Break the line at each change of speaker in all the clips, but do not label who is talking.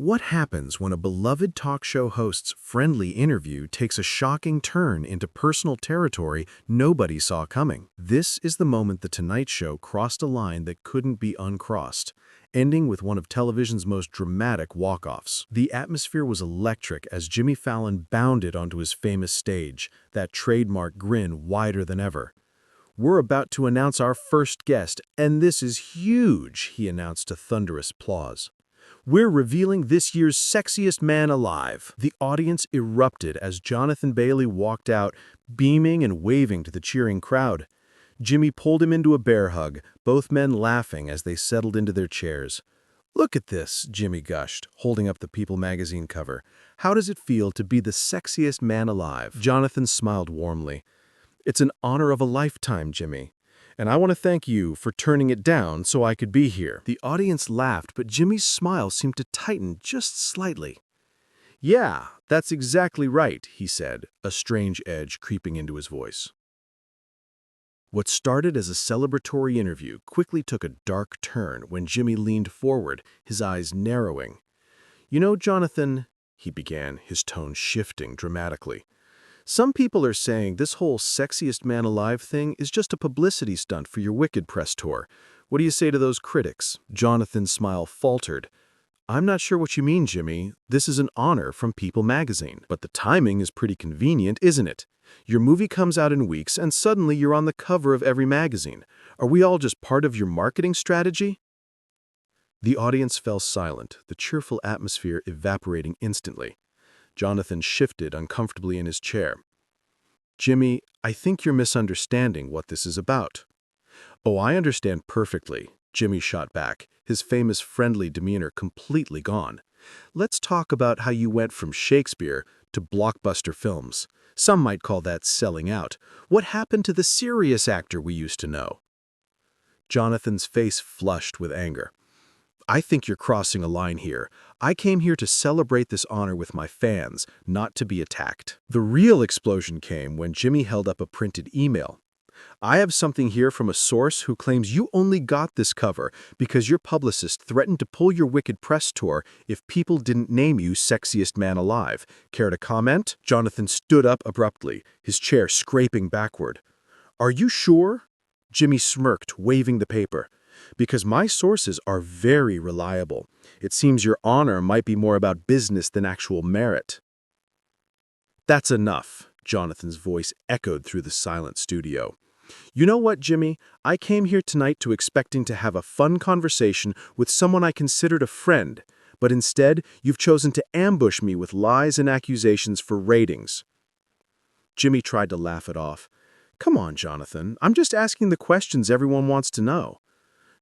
What happens when a beloved talk show host's friendly interview takes a shocking turn into personal territory nobody saw coming? This is the moment The Tonight Show crossed a line that couldn't be uncrossed, ending with one of television's most dramatic walk-offs. The atmosphere was electric as Jimmy Fallon bounded onto his famous stage, that trademark grin wider than ever. "We're about to announce our first guest, and this is huge," he announced to thunderous applause. "We're revealing this year's Sexiest Man Alive." The audience erupted as Jonathan Bailey walked out, beaming and waving to the cheering crowd. Jimmy pulled him into a bear hug, both men laughing as they settled into their chairs. "Look at this," Jimmy gushed, holding up the People magazine cover. "How does it feel to be the sexiest man alive?" Jonathan smiled warmly. "It's an honor of a lifetime, Jimmy. And I want to thank you for turning it down so I could be here." The audience laughed, but Jimmy's smile seemed to tighten just slightly. "Yeah, that's exactly right," he said, a strange edge creeping into his voice. What started as a celebratory interview quickly took a dark turn when Jimmy leaned forward, his eyes narrowing. "You know, Jonathan," he began, his tone shifting dramatically, "some people are saying this whole Sexiest Man Alive thing is just a publicity stunt for your Wicked press tour. What do you say to those critics?" Jonathan's smile faltered. "I'm not sure what you mean, Jimmy. This is an honor from People magazine. But the timing is pretty convenient, isn't it? Your movie comes out in weeks, and suddenly you're on the cover of every magazine. Are we all just part of your marketing strategy?" The audience fell silent, the cheerful atmosphere evaporating instantly. Jonathan shifted uncomfortably in his chair. "Jimmy, I think you're misunderstanding what this is about." "Oh, I understand perfectly," Jimmy shot back, his famous friendly demeanor completely gone. "Let's talk about how you went from Shakespeare to blockbuster films. Some might call that selling out. What happened to the serious actor we used to know?" Jonathan's face flushed with anger. "I think you're crossing a line here. I came here to celebrate this honor with my fans, not to be attacked." The real explosion came when Jimmy held up a printed email. "I have something here from a source who claims you only got this cover because your publicist threatened to pull your Wicked press tour if People didn't name you Sexiest Man Alive. Care to comment?" Jonathan stood up abruptly, his chair scraping backward. "Are you sure?" Jimmy smirked, waving the paper. "Because my sources are very reliable. It seems your honor might be more about business than actual merit." "That's enough," Jonathan's voice echoed through the silent studio. "You know what, Jimmy? I came here tonight expecting to have a fun conversation with someone I considered a friend, but instead you've chosen to ambush me with lies and accusations for ratings." Jimmy tried to laugh it off. "Come on, Jonathan. I'm just asking the questions everyone wants to know."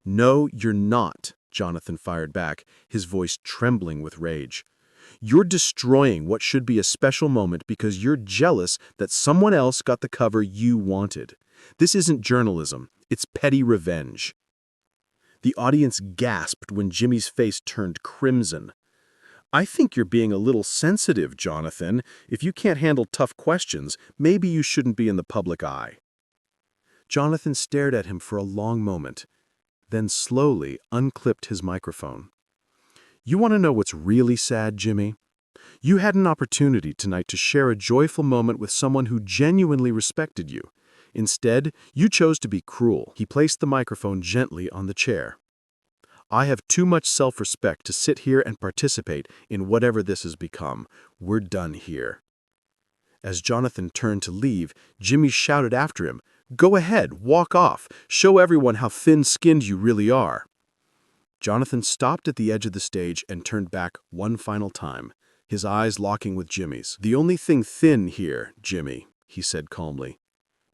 "No, you're not," Jonathan fired back, his voice trembling with rage. "You're destroying what should be a special moment because you're jealous that someone else got the cover you wanted. This isn't journalism, it's petty revenge." The audience gasped when Jimmy's face turned crimson. "I think you're being a little sensitive, Jonathan. If you can't handle tough questions, maybe you shouldn't be in the public eye." Jonathan stared at him for a long moment, then slowly unclipped his microphone. "You want to know what's really sad, Jimmy? You had an opportunity tonight to share a joyful moment with someone who genuinely respected you. Instead, you chose to be cruel." He placed the microphone gently on the chair. "I have too much self-respect to sit here and participate in whatever this has become. We're done here." As Jonathan turned to leave, Jimmy shouted after him, "Go ahead, walk off. Show everyone how thin-skinned you really are." Jonathan stopped at the edge of the stage and turned back one final time, his eyes locking with Jimmy's. "The only thing thin here, Jimmy," he said calmly,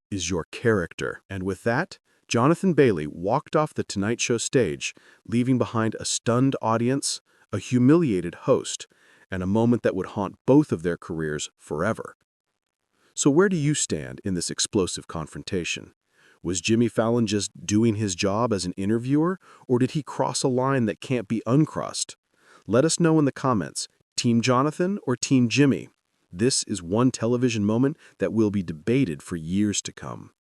"is your character." And with that, Jonathan Bailey walked off the Tonight Show stage, leaving behind a stunned audience, a humiliated host, and a moment that would haunt both of their careers forever. So where do you stand in this explosive confrontation? Was Jimmy Fallon just doing his job as an interviewer, or did he cross a line that can't be uncrossed? Let us know in the comments, Team Jonathan or Team Jimmy? This is one television moment that will be debated for years to come.